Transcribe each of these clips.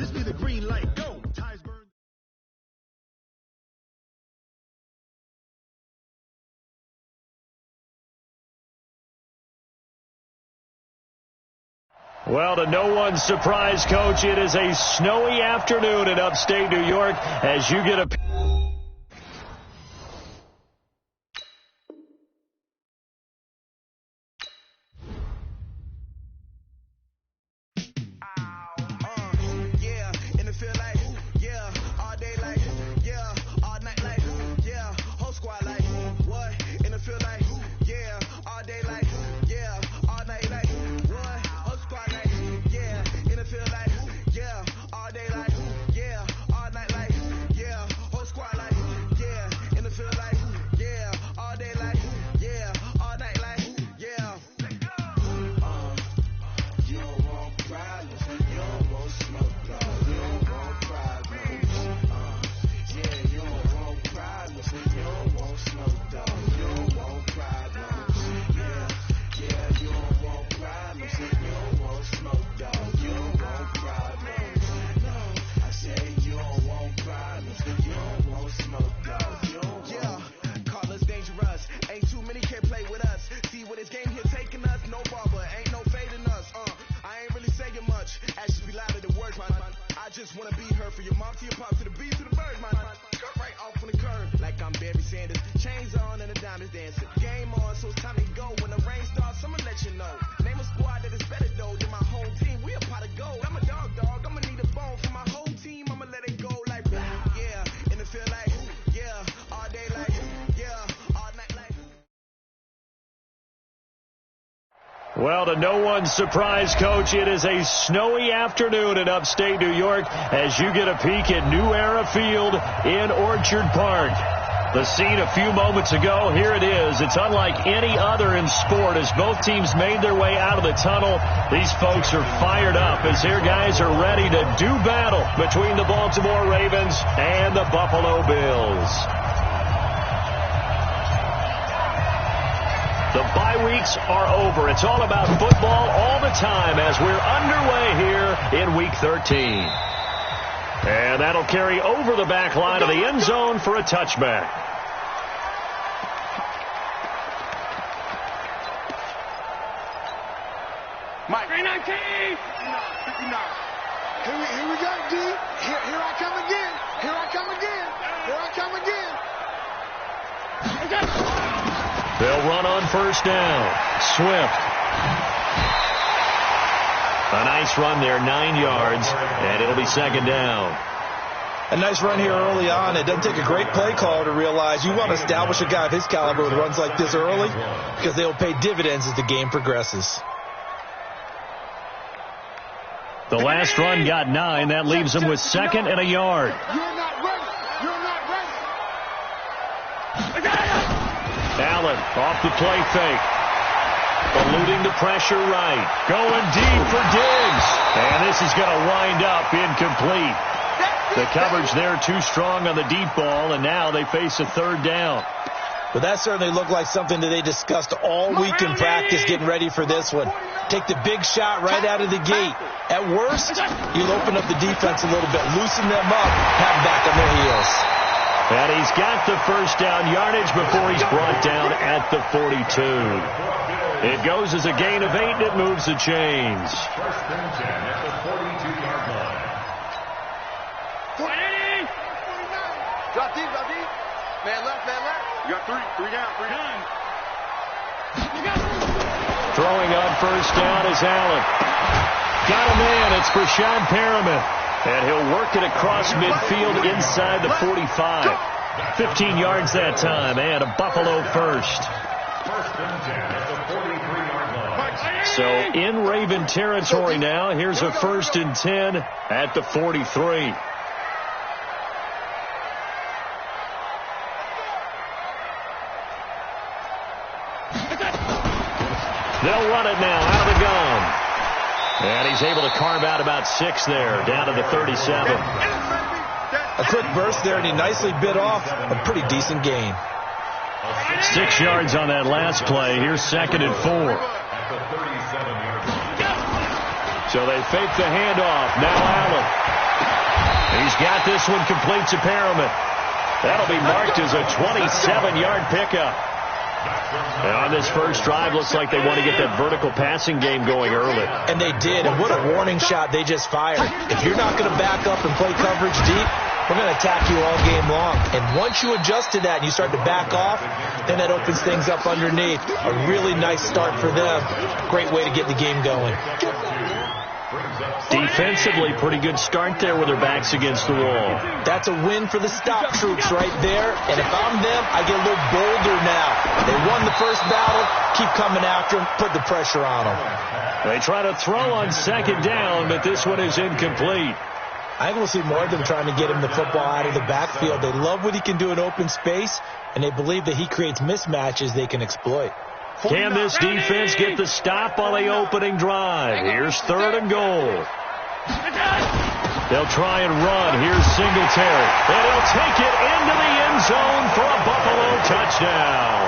Gives me the green light. Go. Ties burn. Well, to no one's surprise, Coach, it is a snowy afternoon in upstate New York as you get a... Well, to no one's surprise, Coach, it is a snowy afternoon in upstate New York as you get a peek at New Era Field in Orchard Park. The scene a few moments ago, here it is. It's unlike any other in sport as both teams made their way out of the tunnel. These folks are fired up as their guys are ready to do battle between the Baltimore Ravens and the Buffalo Bills. The bye weeks are over. It's all about football all the time as we're underway here in Week 13. And that'll carry over the back line of the end zone for a touchback. Mike. 319. Here we go, D. Here I come again. Here I come again. Here I come again. They'll run on first down. Swift. A nice run there, 9 yards, and it'll be second down. A nice run here early on. It doesn't take a great play caller to realize you want to establish a guy of his caliber with runs like this early because they will pay dividends as the game progresses. The last run got 9. That leaves them with second and a yard. You're not ready. You're not ready. Allen off the play fake. Eluding the pressure right. Going deep for Diggs. And this is going to wind up incomplete. The coverage there too strong on the deep ball, and now they face a third down. But that certainly looked like something that they discussed all week in practice getting ready for this one. Take the big shot right out of the gate. At worst, you'll open up the defense a little bit, loosen them up, have them back on their heels. And he's got the first down yardage before he's brought down at the 42. It goes as a gain of 8, and it moves the chains. First and 10 at the 42-yard line. 49. Drop deep, drop deep. Man left, man left. You got three down, three down. Throwing on first down is Allen. Got a man. It's Brashad Perriman. And he'll work it across midfield inside the 45. 15 yards that time, and a Buffalo first. First and 10 at the 43-yard line. So in Raven territory now. Here's a first and 10 at the 43. They'll run it now out of the gun. And he's able to carve out about 6 there, down to the 37. A quick burst there, and he nicely bit off a pretty decent gain. 6 yards on that last play. Here's second and 4. At the 37-yard line. So they fake the handoff. Now Allen. got this one complete to Perriman. That'll be marked as a 27-yard pickup. And on this first drive, looks like they want to get that vertical passing game going early. And they did, and what a warning shot they just fired. If you're not going to back up and play coverage deep, we're going to attack you all game long. And once you adjust to that and you start to back off, then that opens things up underneath. A really nice start for them. Great way to get the game going. Defensively, pretty good start there with their backs against the wall. That's a win for the stop troops right there. And if I'm them, I get a little bolder now. They won the first battle. Keep coming after them. Put the pressure on them. They try to throw on second down, but this one is incomplete. I think we'll see more of them trying to get him the football out of the backfield. They love what he can do in open space, and they believe that he creates mismatches they can exploit. Can this defense get the stop on the opening drive? Here's 3rd and goal. They'll try and run. Here's Singletary. And he'll take it into the end zone for a Buffalo touchdown.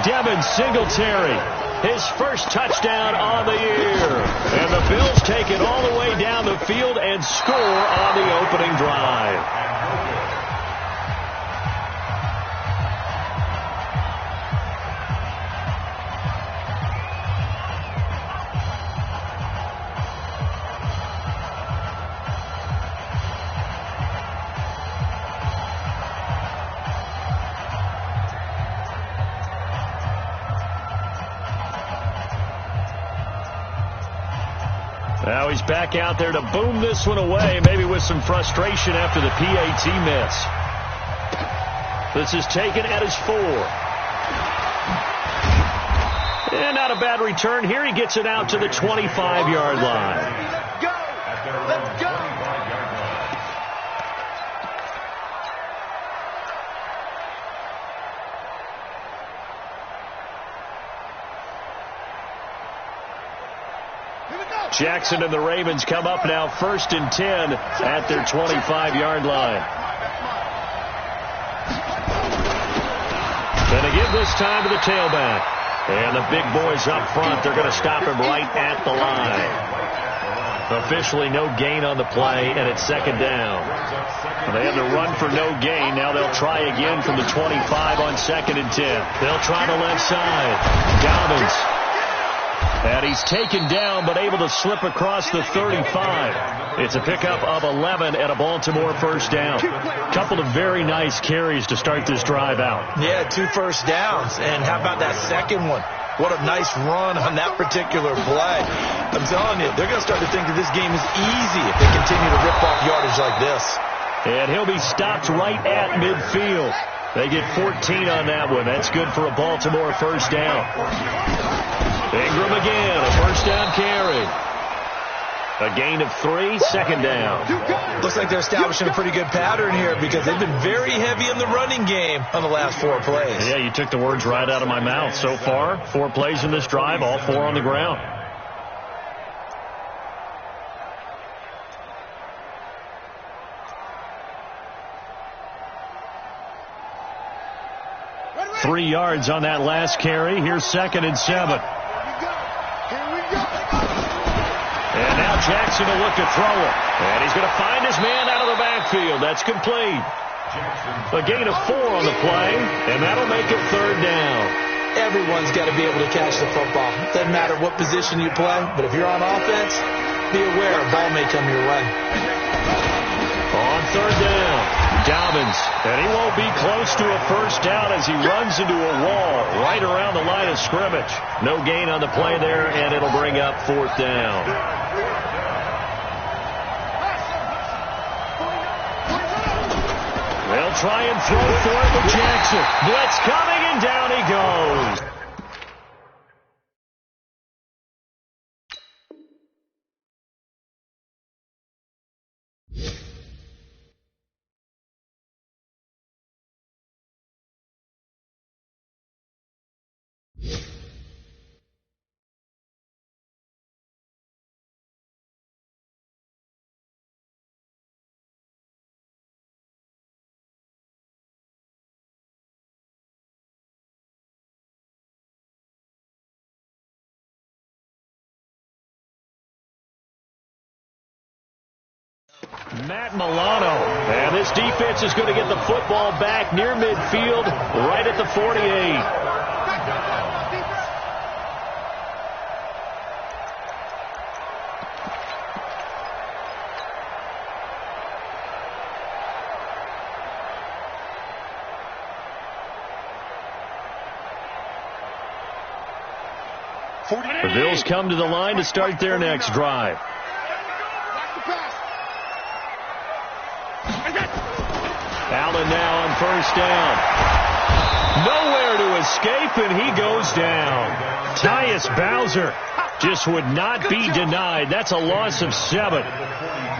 Devin Singletary, his first touchdown on the year. And the Bills take it all the way down the field and score on the opening drive. Now he's back out there to boom this one away, maybe with some frustration after the PAT miss. This is taken at his 4. And not a bad return here. He gets it out to the 25-yard line. Let's go! Let's go! Jackson and the Ravens come up now 1st and 10 at their 25-yard line. Going to give this time to the tailback. And the big boys up front, they're going to stop him right at the line. Officially no gain on the play, and it's 2nd down. They had to run for no gain. Now they'll try again from the 25 on 2nd and 10. They'll try the left side. Dobbins. And he's taken down, but able to slip across the 35. It's a pickup of 11 and a Baltimore first down. Couple of very nice carries to start this drive out. Yeah, 2 first downs. And how about that second one? What a nice run on that particular play. I'm telling you, they're going to start to think that this game is easy if they continue to rip off yardage like this. And he'll be stopped right at midfield. They get 14 on that one. That's good for a Baltimore first down. Ingram again, a first down carry. A gain of 3, 2nd down. Looks like they're establishing a pretty good pattern here because they've been very heavy in the running game on the last 4 plays. Yeah, you took the words right out of my mouth. So far, 4 plays in this drive, all 4 on the ground. Three yards on that last carry. Here's 2nd and 7. And now Jackson will look to throw it. And he's going to find his man out of the backfield. That's complete. A gain of 4 on the play, and that'll make it 3rd down. Everyone's got to be able to catch the football. Doesn't matter what position you play, but if you're on offense, be aware a ball may come your way. On 3rd down, Dobbins. And he won't be close to a first down as he runs into a wall right around the line of scrimmage. No gain on the play there, and it'll bring up 4th down. They'll try and throw for it with Jackson. Blitz coming, and down he goes. Matt Milano. And this defense is going to get the football back near midfield, right at the 48. The Bills come to the line to start their next drive. Allen now on first down. Nowhere to escape, and he goes down. Tyus Bowser just would not be denied. That's a loss of 7.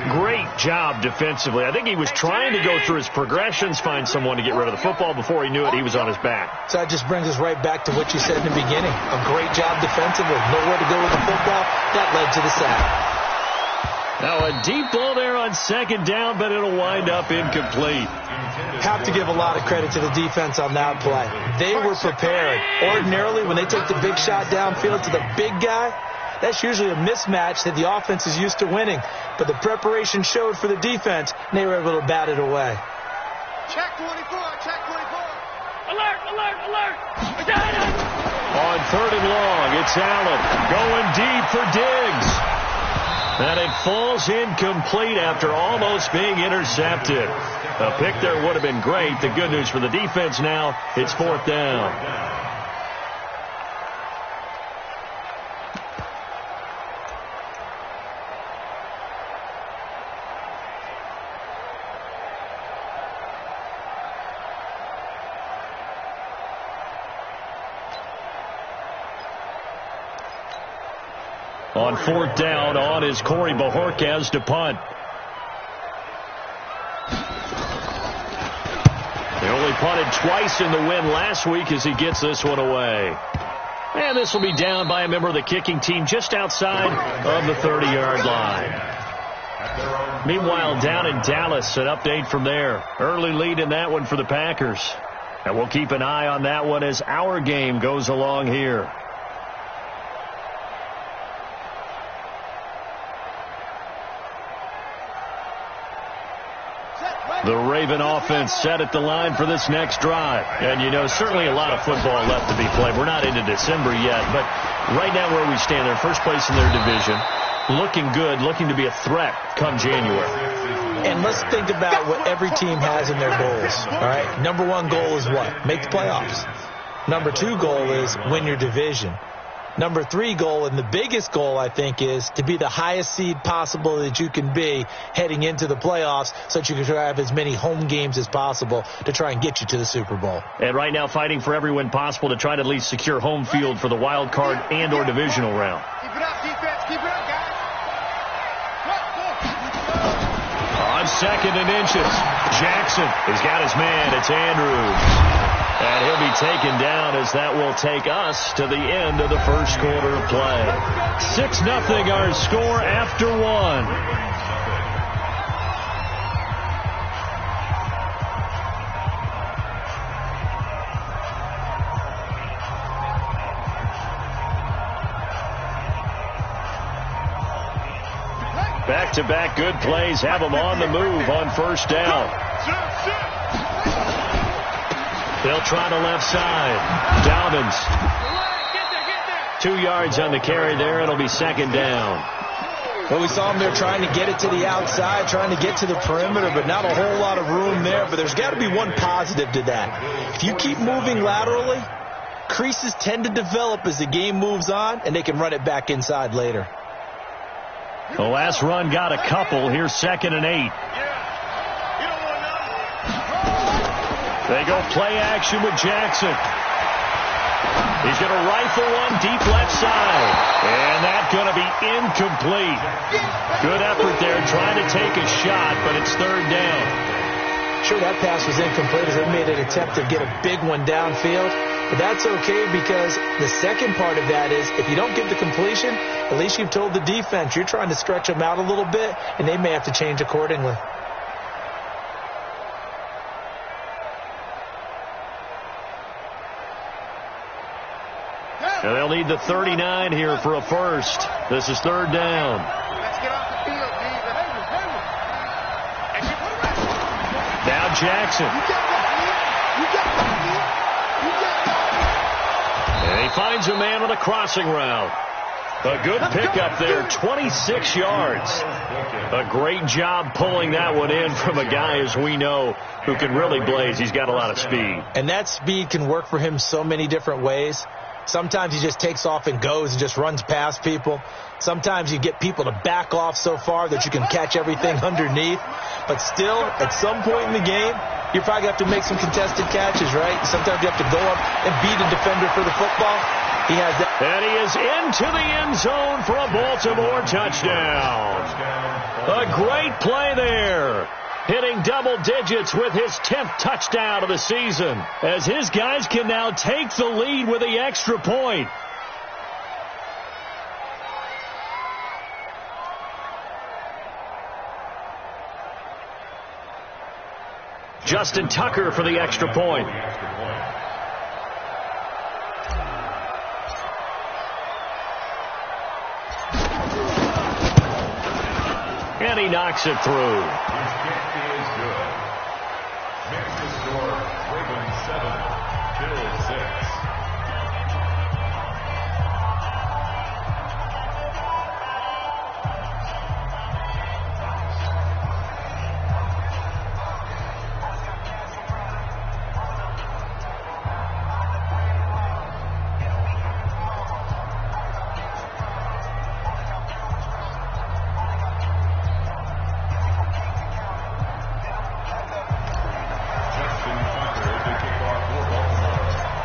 Great job defensively. I think he was trying to go through his progressions, find someone to get rid of the football. Before he knew it, he was on his back. So that just brings us right back to what you said in the beginning. A great job defensively. Nowhere to go with the football. That led to the sack. Now a deep ball there on second down, but it'll wind up incomplete. Have to give a lot of credit to the defense on that play. They were prepared. Ordinarily, when they take the big shot downfield to the big guy, that's usually a mismatch that the offense is used to winning. But the preparation showed for the defense, and they were able to bat it away. Check 24, check 24. Alert, alert, alert. On third and long, it's Allen going deep for Diggs. And it falls incomplete after almost being intercepted. A pick there would have been great. The good news for the defense now, it's fourth down. On fourth down, on is Corey Bojorquez to punt. They only punted twice in the win last week as he gets this one away. And this will be down by a member of the kicking team just outside of the 30-yard line. Meanwhile, down in Dallas, an update from there. Early lead in that one for the Packers. And we'll keep an eye on that one as our game goes along here. The Raven offense set at the line for this next drive. And, you know, certainly a lot of football left to be played. We're not into December yet, but right now where we stand, they're first place in their division. Looking good, looking to be a threat come January. And let's think about what every team has in their goals. All right, number one goal is what? Make the playoffs. Number two goal is win your division. Number three goal, and the biggest goal, I think, is to be the highest seed possible that you can be heading into the playoffs so that you can have as many home games as possible to try and get you to the Super Bowl. And right now fighting for every win possible to try to at least secure home field for the wild card and or divisional round. Keep it up, defense. Keep it up, guys. On second and inches, Jackson has got his man. It's Andrews. And he'll be taken down as that will take us to the end of the first quarter of play. 6-0 our score after one. Back-to-back good plays have them on the move on first down. They'll try the left side. Dobbins. 2 yards on the carry there. It'll be second down. Well, we saw them there trying to get it to the outside, trying to get to the perimeter, but not a whole lot of room there. But there's got to be one positive to that. If you keep moving laterally, creases tend to develop as the game moves on, and they can run it back inside later. The last run got a couple. Here's 2nd and 8. They go play action with Jackson. He's going to rifle one deep left side. And that's going to be incomplete. Good effort there trying to take a shot, but it's third down. Sure, that pass was incomplete as they made an attempt to get a big one downfield. But that's okay because the second part of that is if you don't get the completion, at least you've told the defense you're trying to stretch them out a little bit, and they may have to change accordingly. And they'll need the 39 here for a first. This is third down. Let's get off the field, Jackson. And he finds a man on a crossing route. A good pickup there, 26 yards. A great job pulling that one in from a guy, as we know, who can really blaze. He's got a lot of speed. And that speed can work for him so many different ways. Sometimes he just takes off and goes and just runs past people. Sometimes you get people to back off so far that you can catch everything underneath. But still, at some point in the game, you probably have to make some contested catches, right? Sometimes you have to go up and beat a defender for the football. He has that. And he is into the end zone for a Baltimore touchdown. A great play there. Hitting double digits with his 10th touchdown of the season, as his guys can now take the lead with the extra point. Justin Tucker for the extra point. And he knocks it through. Makes the score Ravens 7, Bills 6.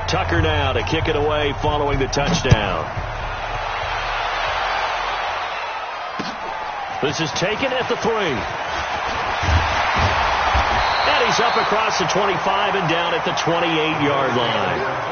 Tucker now to kick it away following the touchdown. This is taken at the 3. And he's up across the 25 and down at the 28-yard line.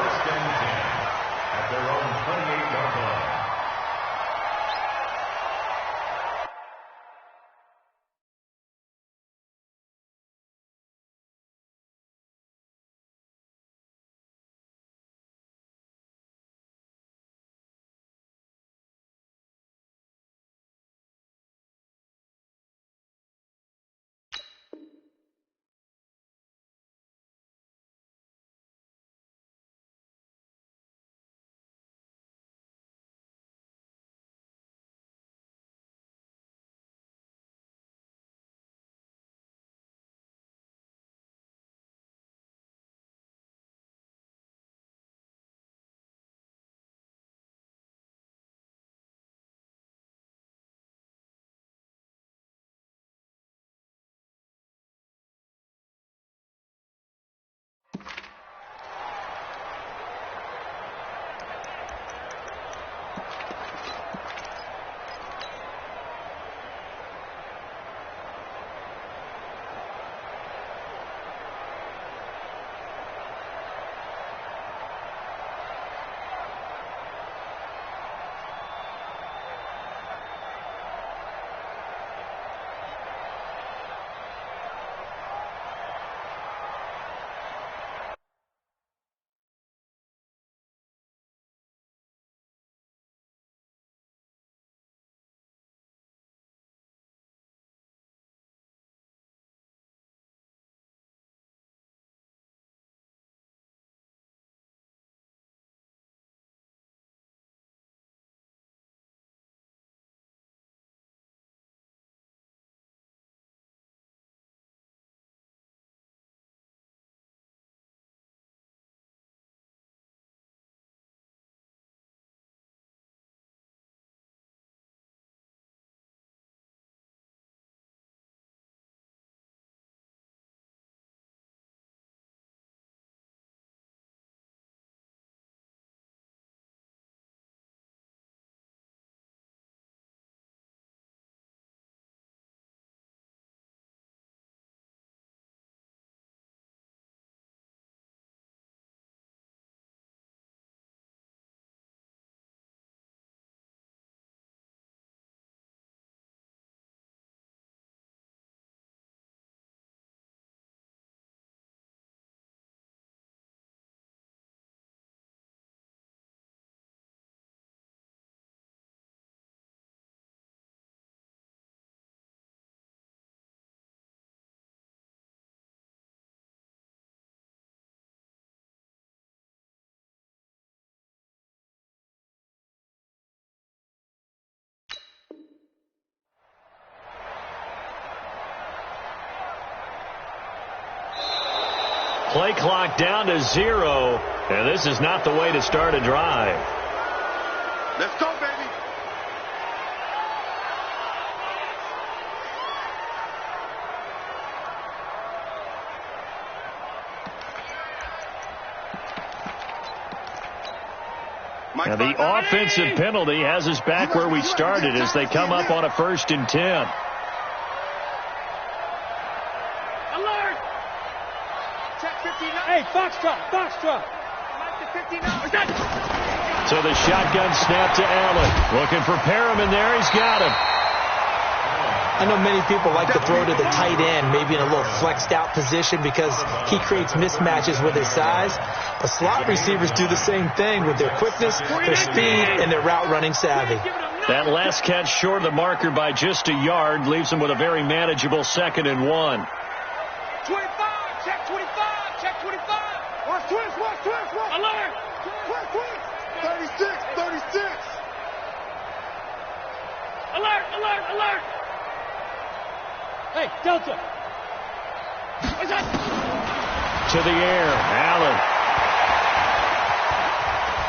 Play clock down to 0, and this is not the way to start a drive. Let's go, baby. And the offensive penalty has us back where we started as they come up on a 1st and 10. Alert! Check 59. Hey, Foxtrot. So the shotgun snap to Allen. Looking for Perriman there. He's got him. I know many people like to throw to the tight end, maybe in a little flexed out position because he creates mismatches with his size. But slot receivers do the same thing with their quickness, their speed, and their route running savvy. That last catch short of the marker by just a yard leaves him with a very manageable 2nd and 1. 25, check 25, check 25. Watch twist. Alert! 36. Alert! Hey, Delta! What's that? To the air, Allen.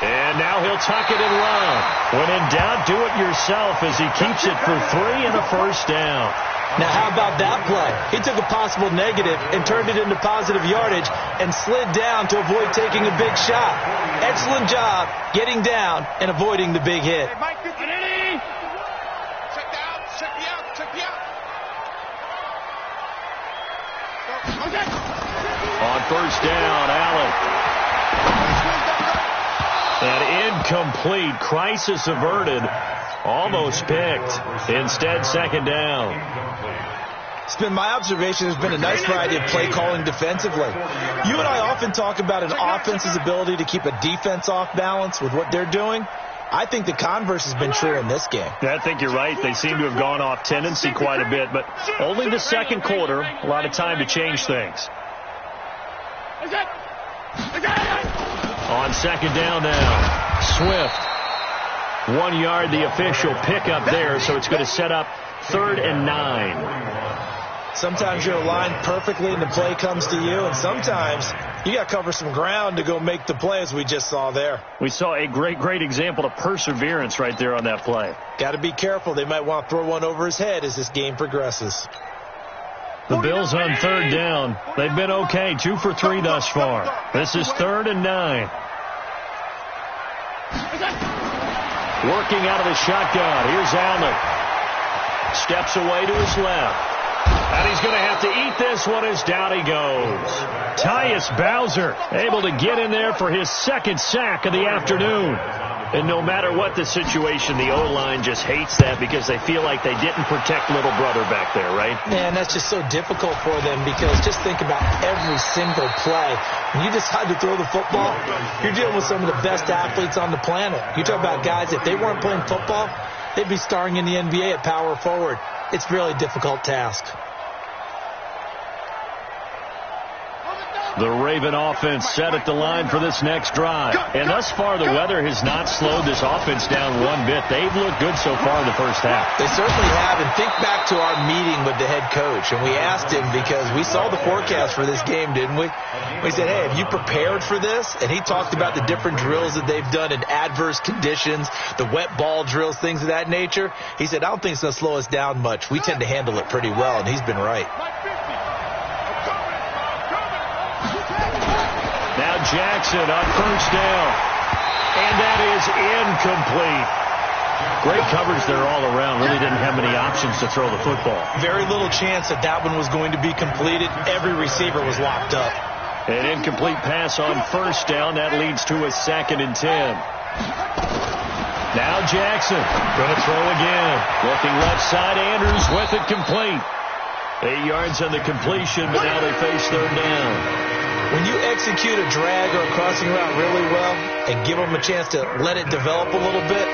And now he'll tuck it and run. When in doubt, do it yourself as he keeps it for 3 and a 1st down. Now, how about that play? He took a possible negative and turned it into positive yardage and slid down to avoid taking a big shot. Excellent job getting down and avoiding the big hit. Hey, Mike, 50. Check the out. On 1st down, Allen. An incomplete, crisis averted, almost picked. Instead, 2nd down. It's been my observation there's been a nice variety of play calling defensively. You and I often talk about an offense's ability to keep a defense off balance with what they're doing. I think the converse has been true in this game. I think you're right. They seem to have gone off tendency quite a bit, but only the 2nd quarter, a lot of time to change things. On 2nd down now, Swift. 1 yard, the official pickup there, so it's going to set up 3rd and 9. Sometimes you're aligned perfectly and the play comes to you, and sometimes you got to cover some ground to go make the play, as we just saw there. We saw a great example of perseverance right there on that play. Got to be careful. They might want to throw one over his head as this game progresses. The Bills on 3rd down. They've been okay, 2 for 3 thus far. This is 3rd and 9. Working out of the shotgun. Here's Allen. Steps away to his left. And he's going to have to eat this one as down he goes. Tyus Bowser able to get in there for his 2nd sack of the afternoon. And no matter what the situation, the O-line just hates that because they feel like they didn't protect little brother back there, right? Man, that's just so difficult for them because just think about every single play. When you decide to throw the football, you're dealing with some of the best athletes on the planet. You talk about guys, if they weren't playing football, they'd be starring in the NBA at power forward. It's a really difficult task. The Raven offense set at the line for this next drive. And thus far, the weather has not slowed this offense down one bit. They've looked good so far in the 1st half. They certainly have. And think back to our meeting with the head coach. And we asked him because we saw the forecast for this game, didn't we? We said, hey, have you prepared for this? And he talked about the different drills that they've done in adverse conditions, the wet ball drills, things of that nature. He said, I don't think it's going to slow us down much. We tend to handle it pretty well, and he's been right. Now Jackson on 1st down. And that is incomplete. Great coverage there all around. Really didn't have many options to throw the football. Very little chance that one was going to be completed. Every receiver was locked up. An incomplete pass on 1st down. That leads to a 2nd and 10. Now Jackson going to throw again. Looking left side. Andrews with it complete. 8 yards on the completion, but now they face 3rd down. When you execute a drag or a crossing route really well and give them a chance to let it develop a little bit,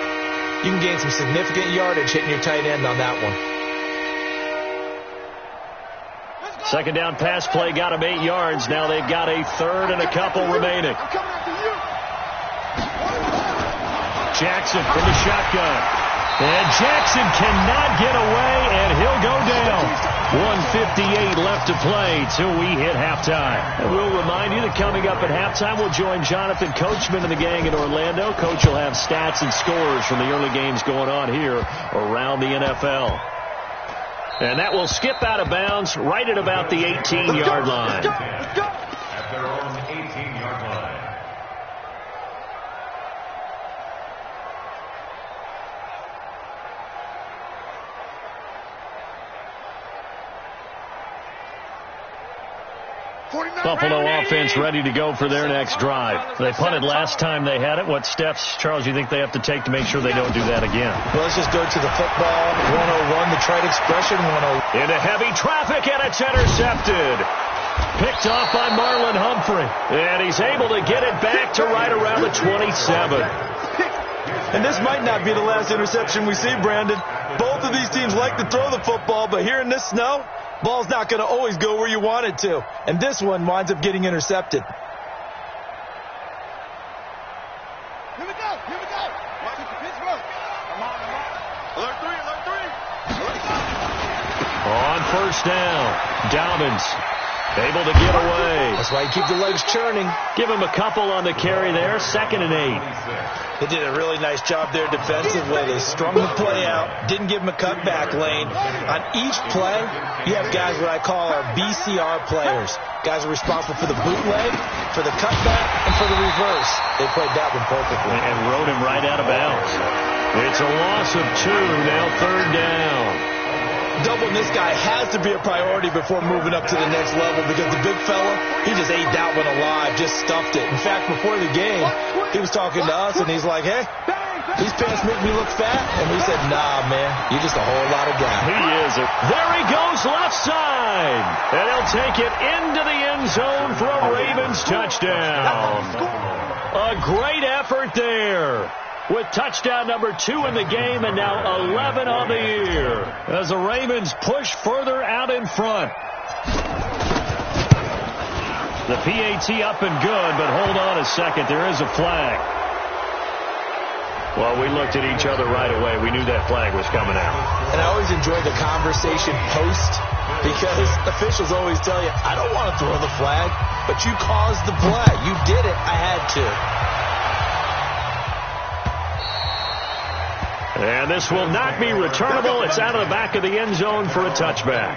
you can gain some significant yardage hitting your tight end on that one. 2nd down pass play got him 8 yards. Now they've got a 3rd and a couple remaining. Jackson from the shotgun. And Jackson cannot get away, and he'll go down. 1:58 left to play till we hit halftime. And we'll remind you that coming up at halftime, we'll join Jonathan Coachman and the gang in Orlando. Coach will have stats and scores from the early games going on here around the NFL. And that will skip out of bounds right at about the 18-yard line. At their own 18-yard line. Buffalo offense ready to go for their next drive. They punted last time they had it. What steps, Charles, you think they have to take to make sure they don't do that again? Well, let's just go to the football 101, the trade expression 101. Into heavy traffic, and it's intercepted. Picked off by Marlon Humphrey. And he's able to get it back to right around the 27. And this might not be the last interception we see, Brandon. Both of these teams like to throw the football, but here in this snow, ball's not going to always go where you want it to. And this one winds up getting intercepted. Here we go. Watch it, Pittsburgh. Come on. Alert three. On first down, Dobbins able to get away. That's why you keep the legs churning. Give him a couple on the carry there. 2nd and 8. They did a really nice job there defensively. They strung the play out, didn't give him a cutback lane. On each play, you have guys what I call our BCR players. Guys are responsible for the bootleg, for the cutback, and for the reverse. They played that one perfectly. And rode him right out of bounds. It's a loss of 2, now 3rd down. Doubling this guy has to be a priority before moving up to the next level because the big fella, he just ate that one alive, just stuffed it. In fact, before the game, he was talking to us, and he's like, hey, these pants make me look fat. And we said, nah, man, you're just a whole lot of guy. He is. There he goes, left side. And he'll take it into the end zone for a Ravens touchdown. A great effort there, with touchdown number 2 in the game and now 11 on the year, as the Ravens push further out in front. The PAT up and good, but hold on a second. There is a flag. Well, we looked at each other right away. We knew that flag was coming out. And I always enjoy the conversation post because officials always tell you, I don't want to throw the flag, but you caused the play. You did it. I had to. And this will not be returnable. It's out of the back of the end zone for a touchback.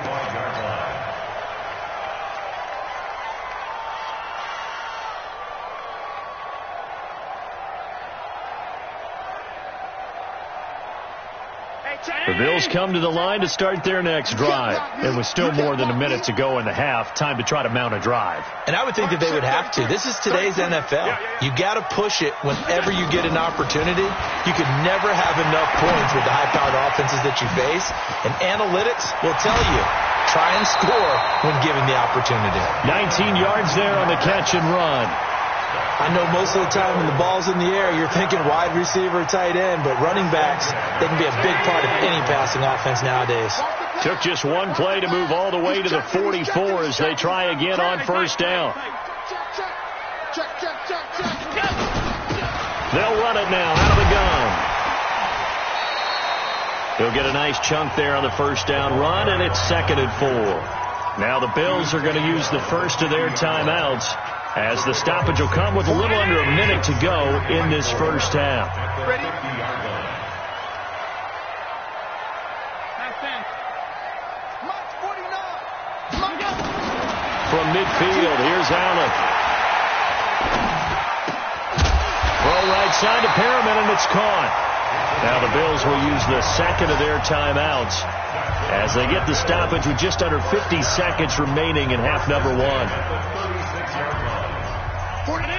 The Bills come to the line to start their next drive. And with still more than a minute to go in the half, time to try to mount a drive. And I would think that they would have to. This is today's NFL. You got to push it whenever you get an opportunity. You could never have enough points with the high-powered offenses that you face. And analytics will tell you, try and score when given the opportunity. 19 yards there on the catch and run. I know most of the time when the ball's in the air, you're thinking wide receiver, tight end, but running backs, they can be a big part of any passing offense nowadays. Took just one play to move all the way to the 44 as they try again on first down. They'll run it now out of the gun. They'll get a nice chunk there on the first down run, and it's 2nd and 4. Now the Bills are going to use the first of their timeouts, as the stoppage will come with a little under a minute to go in this first half. Ready? From midfield, here's Allen. Throw right side to Perriman, and it's caught. Now the Bills will use the second of their timeouts as they get the stoppage with just under 50 seconds remaining in half number 1.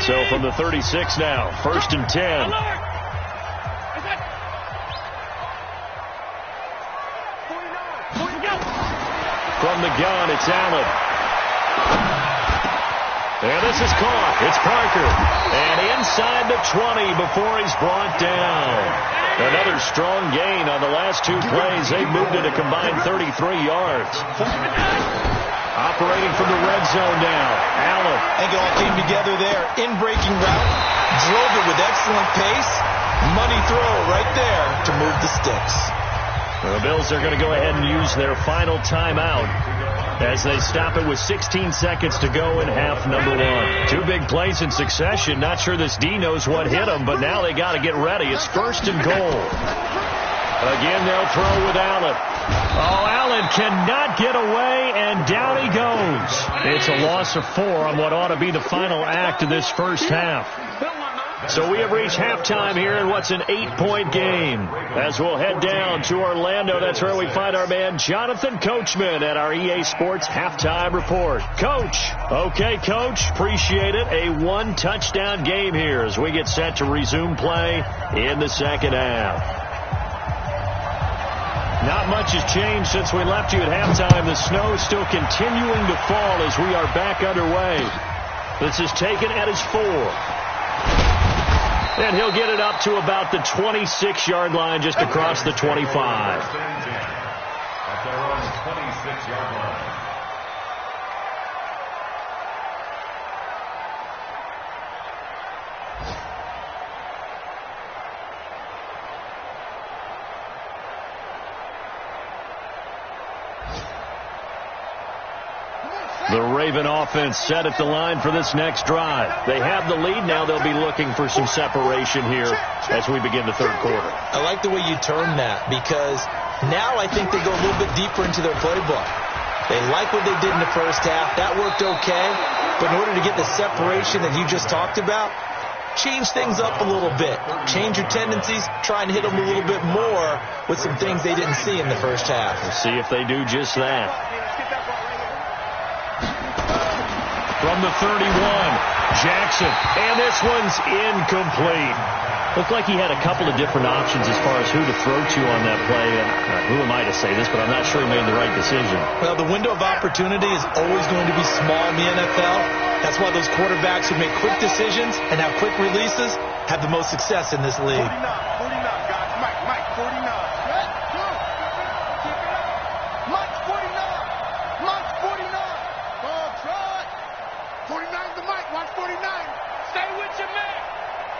So from the 36 now, 1st and 10. From the gun, it's Allen. And this is caught. It's Parker. And inside the 20 before he's brought down. Another strong gain on the last 2 plays. They've moved it a combined 33 yards. Operating from the red zone now, Allen. I think it all came together there. In-breaking route, drove it with excellent pace, Money throw right there to move the sticks. The Bills are going to go ahead and use their final timeout as they stop it with 16 seconds to go in half number one. Two big plays in succession. Not sure this D knows what hit them, but now they got to get ready. It's first and goal. Again, they'll throw with Allen. Oh, Allen cannot get away, and down he goes. It's a loss of 4 on what ought to be the final act of this first half. So we have reached halftime here in what's an 8-point game. As we'll head down to Orlando, that's where we find our man Jonathan Coachman at our EA Sports Halftime Report. Coach. Okay, Coach. Appreciate it. A 1-touchdown game here as we get set to resume play in the second half. Not much has changed since we left you at halftime. The snow is still continuing to fall as we are back underway. This is taken at his 4. And he'll get it up to about the 26-yard line, just across the 25. At their own 26-yard line. The Raven offense set at the line for this next drive. They have the lead. Now they'll be looking for some separation here as we begin the third quarter. I like the way you term that, because now I think they go a little bit deeper into their playbook. They like what they did in the first half. That worked okay. But in order to get the separation that you just talked about, change things up a little bit. Change your tendencies. Try and hit them a little bit more with some things they didn't see in the first half. We'll see if they do just that. From the 31, Jackson. And this one's incomplete. Looked like he had a couple of different options as far as who to throw to on that play. Who am I to say this, but I'm not sure he made the right decision. Well, the window of opportunity is always going to be small in the NFL. That's why those quarterbacks who make quick decisions and have quick releases have the most success in this league. 49, guys. Mike, 49. Mike, 49. Mike's 49. Oh, try. 49's the Mike. Watch 49. Stay with your man.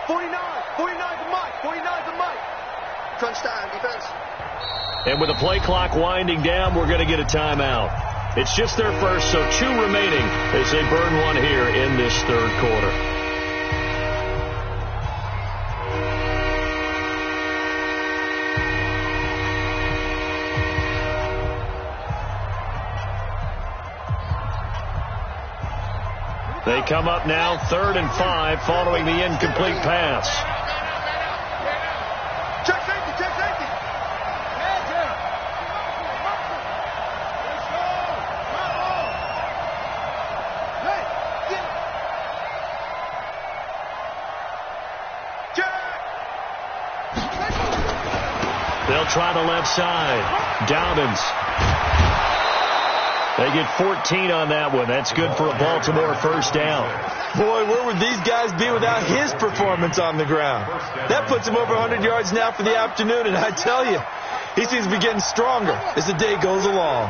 49. 49's the Mike. 49's the Mike. Crunch time, defense. And with the play clock winding down, we're going to get a timeout. It's just their first, so 2 remaining as they burn one here in this third quarter. They come up now, 3rd and 5, following the incomplete pass. Check safety, check safety. They'll try the left side. Dobbins. They get 14 on that one. That's good for a Baltimore first down. Boy, where would these guys be without his performance on the ground? That puts him over 100 yards now for the afternoon, and I tell you, he seems to be getting stronger as the day goes along.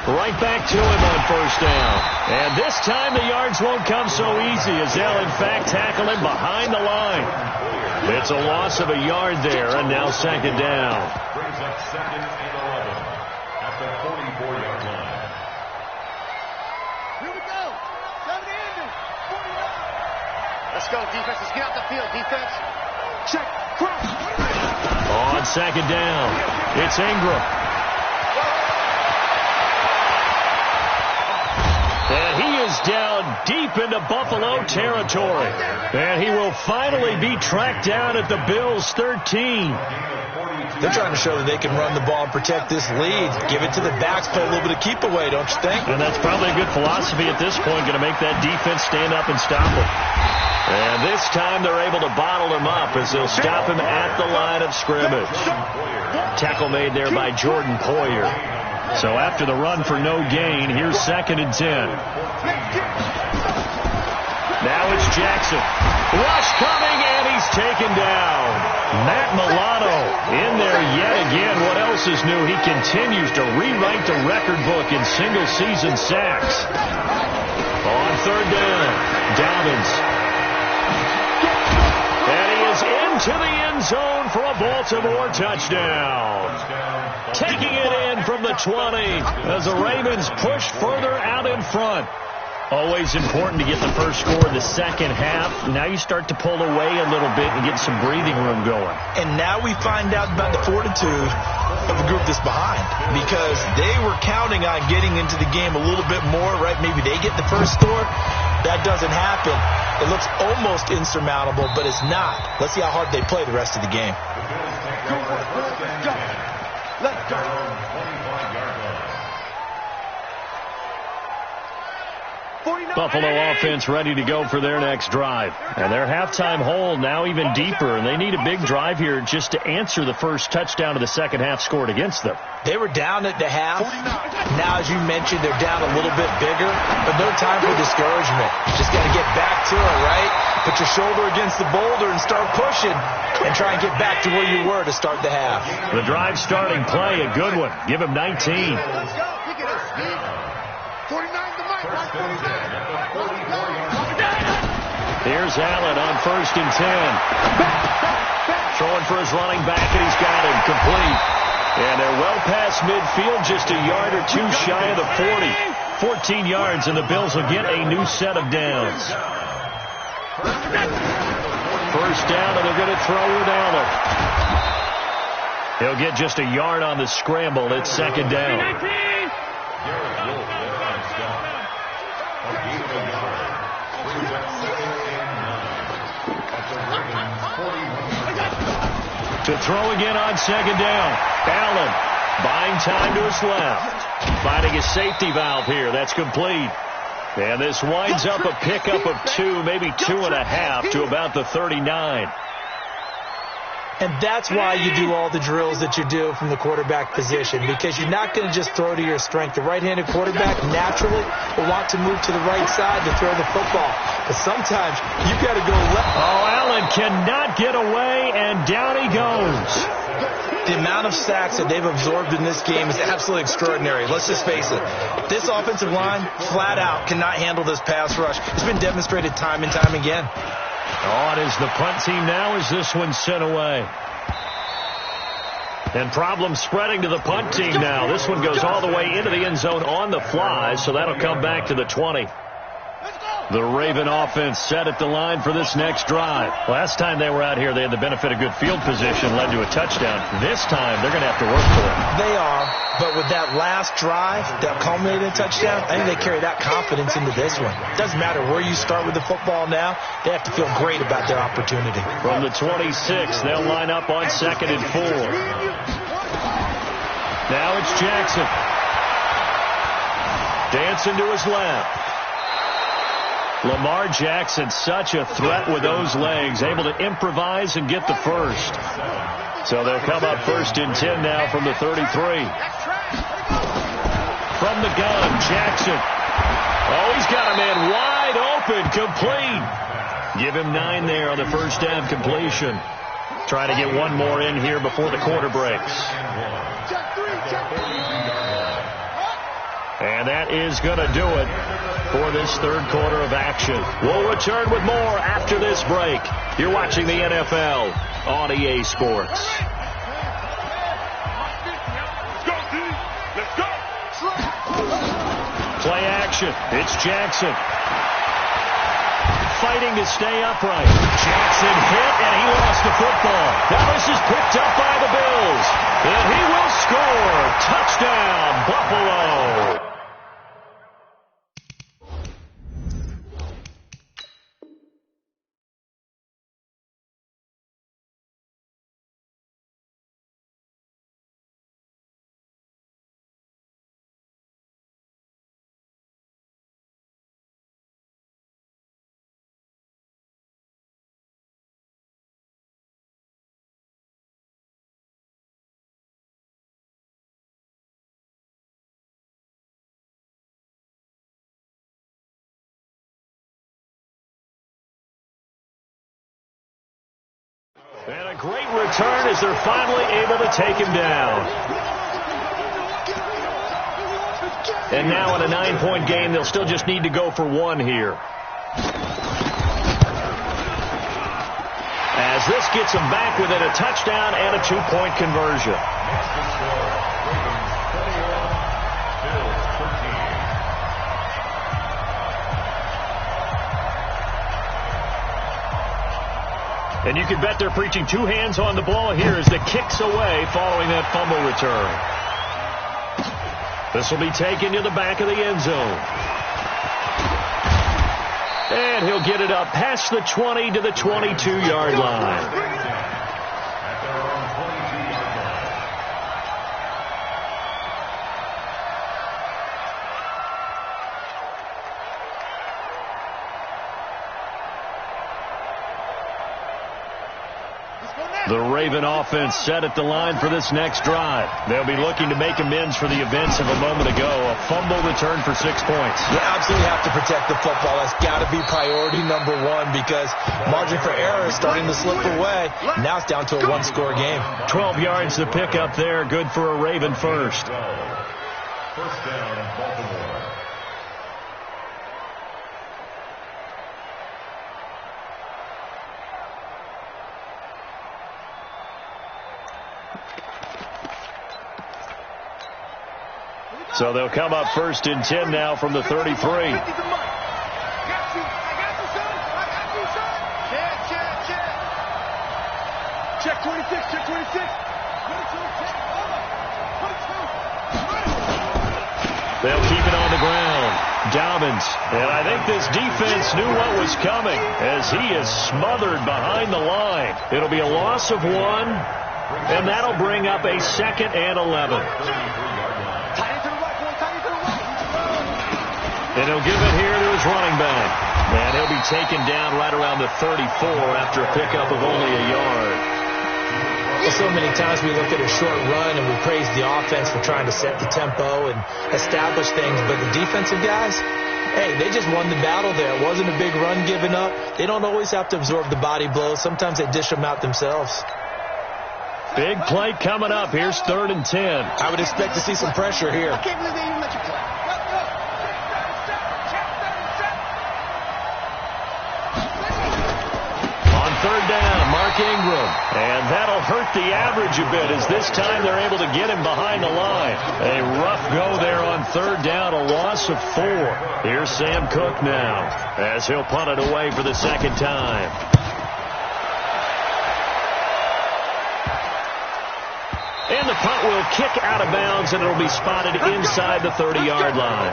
Right back to him on first down. And this time the yards won't come so easy as they'll, in fact, tackle him behind the line. It's a loss of a yard there, and now second down. Brings up 2nd and 11 at the 44-yard line. Here we go. 7 ending. 49. Let's go, defense. Let's get out the field, defense. Check. Cross. On second down, it's Ingram. And he is down deep into Buffalo territory. And he will finally be tracked down at the Bills' 13. They're trying to show that they can run the ball and protect this lead. Give it to the backs, play a little bit of keep away, don't you think? And that's probably a good philosophy at this point, going to make that defense stand up and stop him. And this time they're able to bottle him up as they'll stop him at the line of scrimmage. Tackle made there by Jordan Poyer. So after the run for no gain, here's 2nd and 10. Now it's Jackson. Rush coming, and he's taken down. Matt Milano in there yet again. What else is new? He continues to rewrite the record book in single-season sacks. On 3rd down, Dobbins. And into the end zone for a Baltimore touchdown. Taking it in from the 20 as the Ravens push further out in front. Always important to get the first score in the second half. Now you start to pull away a little bit and get some breathing room going. And now we find out about the fortitude of the group that's behind, because they were counting on getting into the game a little bit more, right? Maybe they get the first score. That doesn't happen. It looks almost insurmountable, but it's not. Let's see how hard they play the rest of the game. Let's go. Buffalo offense ready to go for their next drive. And their halftime hole now even deeper, and they need a big drive here just to answer the first touchdown of the second half scored against them. They were down at the half. Now, as you mentioned, they're down a little bit bigger, but no time for discouragement. Just got to get back to it, right? Put your shoulder against the boulder and start pushing and try and get back to where you were to start the half. The drive starting play, a good one. Give him 19. Let's go. Look at this. 49 to Mike. 49. Here's Allen on 1st and 10. Throwing for his running back, and he's got him complete. And they're well past midfield, just a yard or two shy of the 40. 14 yards, and the Bills will get a new set of downs. First down, and they're going to throw with Allen. He'll get just a yard on the scramble. It's second down. To throw again on second down. Allen buying time to his left. Finding a safety valve here. That's complete. And this winds up a pickup of 2, maybe 2.5 to about the 39. And that's why you do all the drills that you do from the quarterback position, because you're not going to just throw to your strength. The right-handed quarterback naturally will want to move to the right side to throw the football. But sometimes you've got to go left. Oh, Allen cannot get away, and down he goes. The amount of sacks that they've absorbed in this game is absolutely extraordinary. Let's just face it. This offensive line, flat out, cannot handle this pass rush. It's been demonstrated time and time again. On is the punt team now as this one's sent away. And problems spreading to the punt team now. This one goes all the way into the end zone on the fly, so that'll come back to the 20. The Raven offense set at the line for this next drive. Last time they were out here, they had the benefit of good field position, led to a touchdown. This time, they're going to have to work for it. They are, but with that last drive that culminated in a touchdown, I think they carry that confidence into this one. It doesn't matter where you start with the football now. They have to feel great about their opportunity. From the 26, they'll line up on 2nd and 4. Now it's Jackson. Dancing to his left. Lamar Jackson, such a threat with those legs, able to improvise and get the first. So they'll come up 1st and 10 now from the 33. From the gun, Jackson. Oh, he's got a man wide open, complete. Give him 9 there on the first down completion. Trying to get one more in here before the quarter breaks. And that is going to do it for this third quarter of action. We'll return with more after this break. You're watching the NFL on EA Sports. Play action. It's Jackson. Fighting to stay upright. Jackson hit, and he lost the football. Now this is picked up by the Bills. And he will score. Touchdown, Buffalo. And a great return as they're finally able to take him down. And now in a 9-point game, they'll still just need to go for 1 here. as this gets them back within a touchdown and a 2-point conversion. Next to score, Ravens 21, Bills 13. And you can bet they're preaching two hands on the ball here as the kick's away following that fumble return. This will be taken to the back of the end zone. And he'll get it up past the 20 to the 22-yard line. The Raven offense set at the line for this next drive. They'll be looking to make amends for the events of a moment ago. A fumble return for 6 points. You absolutely have to protect the football. That's got to be priority number one because margin for error is starting to slip away. Now it's down to a one-score game. 12 yards to pick up there. Good for a Raven first. First down, Baltimore. So they'll come up first and 10 now from the 33. I got you, son. I got you, son. Check 26, check 26. 22, check over. 22. They'll keep it on the ground. Dobbins. And I think this defense knew what was coming as he is smothered behind the line. It'll be a loss of 1, and that'll bring up a 2nd and 11. And he'll give it here to his running back. And he'll be taken down right around the 34 after a pickup of only a yard. Well, so many times we look at a short run and we praise the offense for trying to set the tempo and establish things. But the defensive guys, hey, they just won the battle there. It wasn't a big run given up. They don't always have to absorb the body blows. Sometimes they dish them out themselves. Big play coming up. Here's 3rd and 10. I would expect to see some pressure here. I can't believe they even let you play. On 3rd down, Mark Ingram. And that'll hurt the average a bit as this time they're able to get him behind the line. A rough go there on 3rd down, a loss of 4. Here's Sam Cook now as he'll punt it away for the 2nd time. And the punt will kick out of bounds, and it'll be spotted inside the 30-yard line.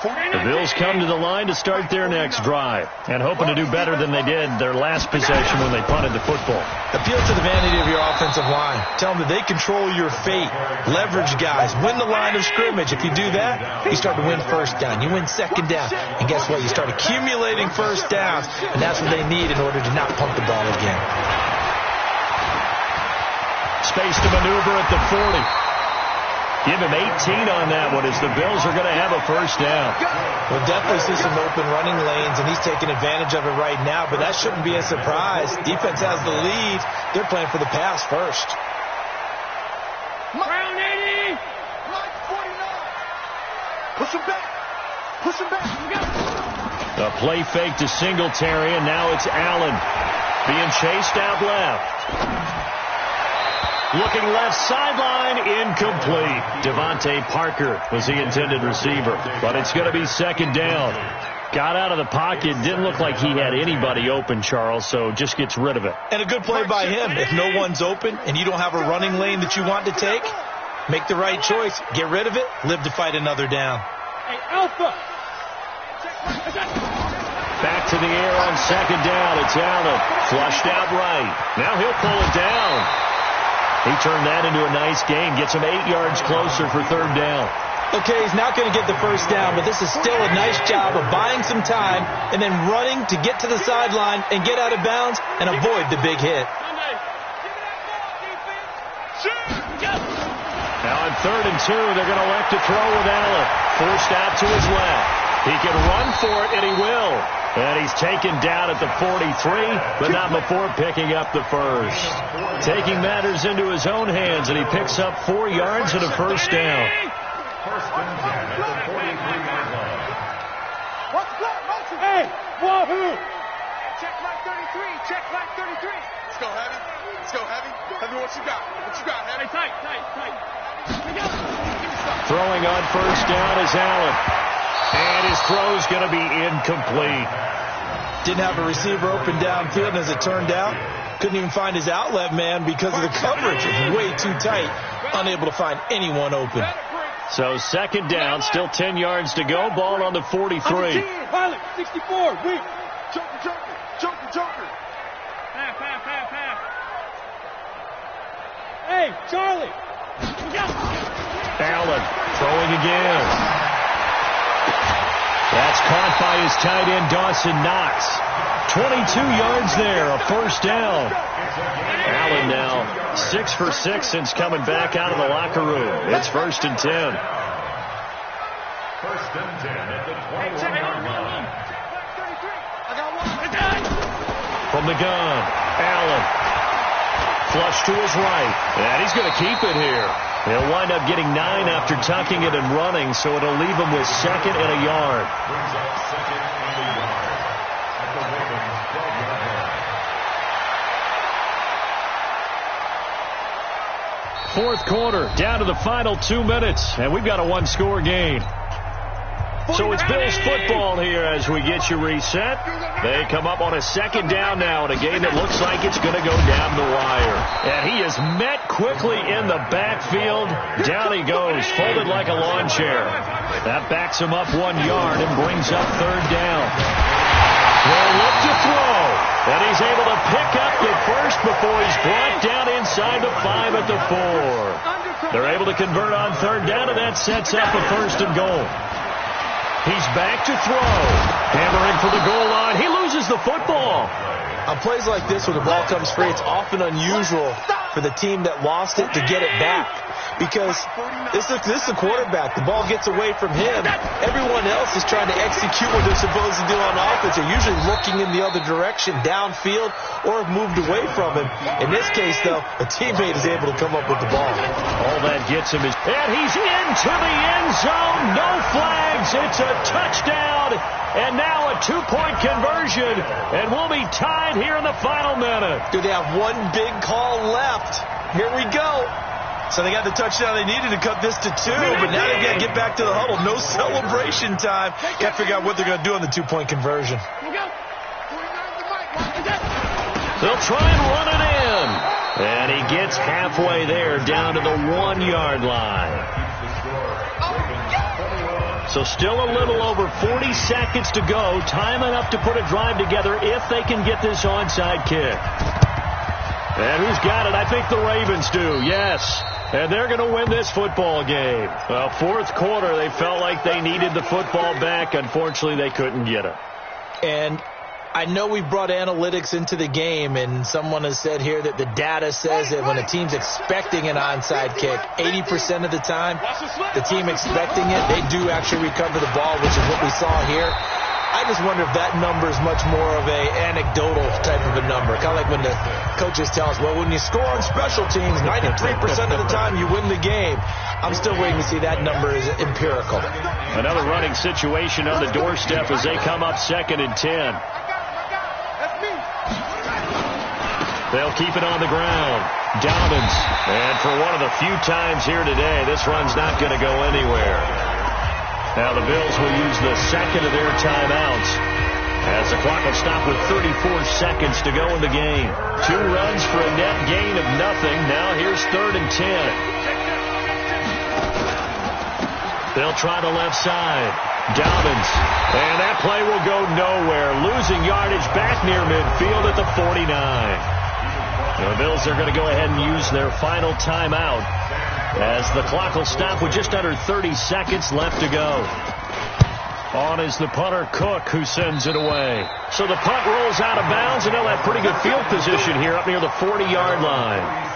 The Bills come to the line to start their next drive, and hoping to do better than they did their last possession when they punted the football. Appeal to the vanity of your offensive line. Tell them that they control your fate. Leverage guys. Win the line of scrimmage. If you do that, you start to win 1st down. You win 2nd down. And guess what? You start accumulating 1st downs, and that's what they need in order to not pump the ball again. Space to maneuver at the 40. Give him 18 on that one as the Bills are going to have a 1st down. We'll definitely see some open running lanes, and he's taking advantage of it right now, but that shouldn't be a surprise. Defense has the lead. They're playing for the pass first. Brown 80. Mike 49. Push him back. Push him back. A play fake to Singletary, and now it's Allen being chased out left. Looking left sideline, incomplete. Devontae Parker was the intended receiver, but it's going to be 2nd down. Got out of the pocket, didn't look like he had anybody open, Charles, so just gets rid of it. And a good play by him. If no one's open and you don't have a running lane that you want to take, make the right choice. Get rid of it, live to fight another down. Hey, Alpha. Back to the air on 2nd down. It's Allen. Flushed out right. Now he'll pull it down. He turned that into a nice gain. Gets him 8 yards closer for 3rd down. Okay, he's not going to get the 1st down, but this is still a nice job of buying some time and then running to get to the sideline and get out of bounds and avoid the big hit. Now on 3rd and 2, they're going to elect to throw with Allen. Forced out to his left. He can run for it, and he will. And he's taken down at the 43, but not before picking up the 1st. Taking matters into his own hands, and he picks up 4 yards and a 1st down. First and 10 at the 43-yard line. Watch the block, watch it. Hey, wahoo! Check mark 33. Check mark 33. Let's go, Heavy. Let's go, Heavy. Heavy, what you got? What you got, Heavy? Tight. Throwing on first down is Allen. And his throw's going to be incomplete. Didn't have a receiver open downfield, and as it turned out, couldn't even find his outlet man because of the coverage. It was way too tight. Unable to find anyone open. So second down, still 10 yards to go. Ball on the 43. Pilot, 64, weak. Joker. Half. Hey, Charlie. Allen throwing again. That's caught by his tight end, Dawson Knox. 22 yards there, a first down. Allen now 6 for 6 since coming back out of the locker room. It's 1st and 10. 1st and 10 at the 21-yard line. From the gun, Allen. Flush to his right. And he's going to keep it here. He'll wind up getting 9 after tucking it and running, so it'll leave him with 2nd and a yard. Brings up 2nd and a yard at the Ravens 12-yard line. 4th quarter, down to the final 2 minutes, and we've got a 1-score game. So it's Bills football here as we get you reset. They come up on a 2nd down now in a game that looks like it's going to go down the wire. And he is met quickly in the backfield. Down he goes, folded like a lawn chair. That backs him up 1 yard and brings up 3rd down. They'll look to throw. And he's able to pick up the first before he's brought down inside the 5 at the 4. They're able to convert on 3rd down, and that sets up a 1st and goal. He's back to throw. Hammering for the goal line. He loses the football. On plays like this, when the ball comes free, it's often unusual for the team that lost it to get it back. Because this is the quarterback. The ball gets away from him. Everyone else is trying to execute what they're supposed to do on offense. They're usually looking in the other direction, downfield, or have moved away from him. In this case, though, a teammate is able to come up with the ball. All that gets him is... And he's into the end zone. No flags. It's a touchdown. And now a 2-point conversion. And we'll be tied here in the final minute. Do they have one big call left? Here we go. So they got the touchdown they needed to cut this to 2, but now they got to get back to the huddle. No celebration time. Got to figure out what they're going to do on the 2-point conversion. They'll try and run it in. And he gets halfway there, down to the 1-yard line. So still a little over 40 seconds to go. Time enough to put a drive together if they can get this onside kick. And who's got it? I think the Ravens do, yes. And they're going to win this football game. Well, 4th quarter, they felt like they needed the football back. Unfortunately, they couldn't get it. And I know we've brought analytics into the game, and someone has said here that the data says that when a team's expecting an onside kick, 80% of the time, the team expecting it, they do actually recover the ball, which is what we saw here. I just wonder if that number is much more of a anecdotal type of a number. Kind of like when the coaches tell us, well, when you score on special teams, 93% of the time you win the game. I'm still waiting to see that number is empirical. Another running situation on the doorstep as they come up 2nd and 10. They'll keep it on the ground. Dobbins. And for one of the few times here today, this run's not going to go anywhere. Now the Bills will use the 2nd of their timeouts as the clock will stop with 34 seconds to go in the game. 2 runs for a net gain of nothing. Now here's 3rd and 10. They'll try the left side. Dobbins. And that play will go nowhere. Losing yardage back near midfield at the 49. The Bills are going to go ahead and use their final timeout as the clock will stop with just under 30 seconds left to go. On is the punter, Cook, who sends it away. So the punt rolls out of bounds, and they'll have pretty good field position here up near the 40-yard line.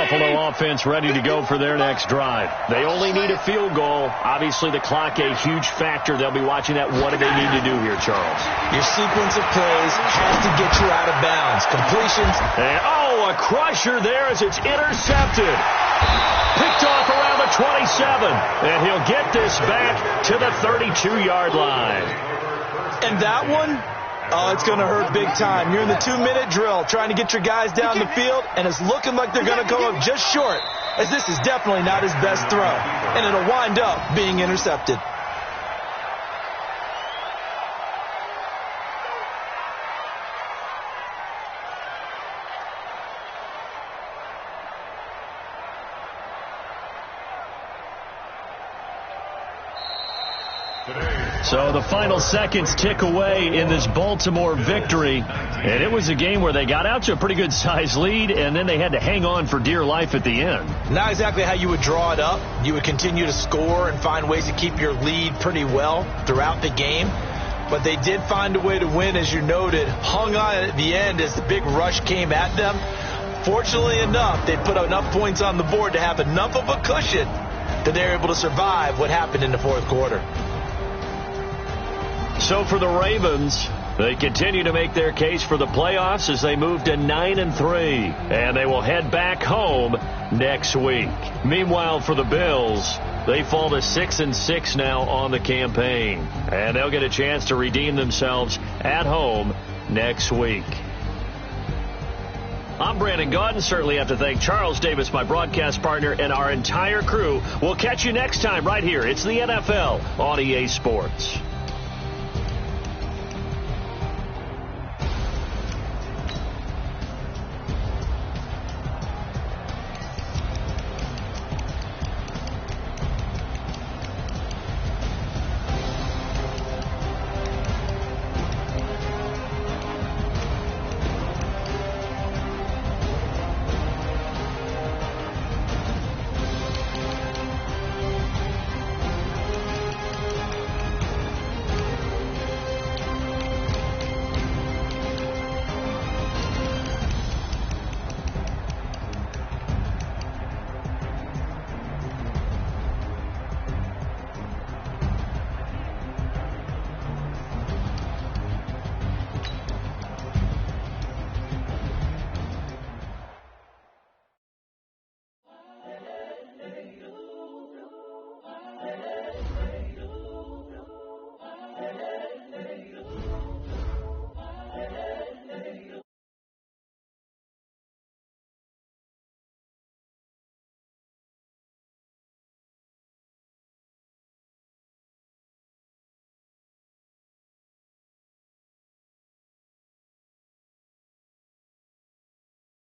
Buffalo offense ready to go for their next drive. They only need a field goal. Obviously, the clock a huge factor. They'll be watching that. What do they need to do here, Charles? Your sequence of plays has to get you out of bounds. Completions. And, a crusher there as it's intercepted. Picked off around the 27. And he'll get this back to the 32-yard line. And that one, it's going to hurt big time. You're in the 2-minute drill trying to get your guys down the field, and it's looking like they're going to come up just short, as this is definitely not his best throw, and it'll wind up being intercepted. So the final seconds tick away in this Baltimore victory. And it was a game where they got out to a pretty good size lead, and then they had to hang on for dear life at the end. Not exactly how you would draw it up. You would continue to score and find ways to keep your lead pretty well throughout the game. But they did find a way to win, as you noted. Hung on at the end as the big rush came at them. Fortunately enough, they put enough points on the board to have enough of a cushion that they were able to survive what happened in the fourth quarter. So for the Ravens, they continue to make their case for the playoffs as they move to 9-3, and they will head back home next week. Meanwhile, for the Bills, they fall to 6-6 now on the campaign, and they'll get a chance to redeem themselves at home next week. I'm Brandon Gaudin. Certainly have to thank Charles Davis, my broadcast partner, and our entire crew. We'll catch you next time right here. It's the NFL on EA Sports.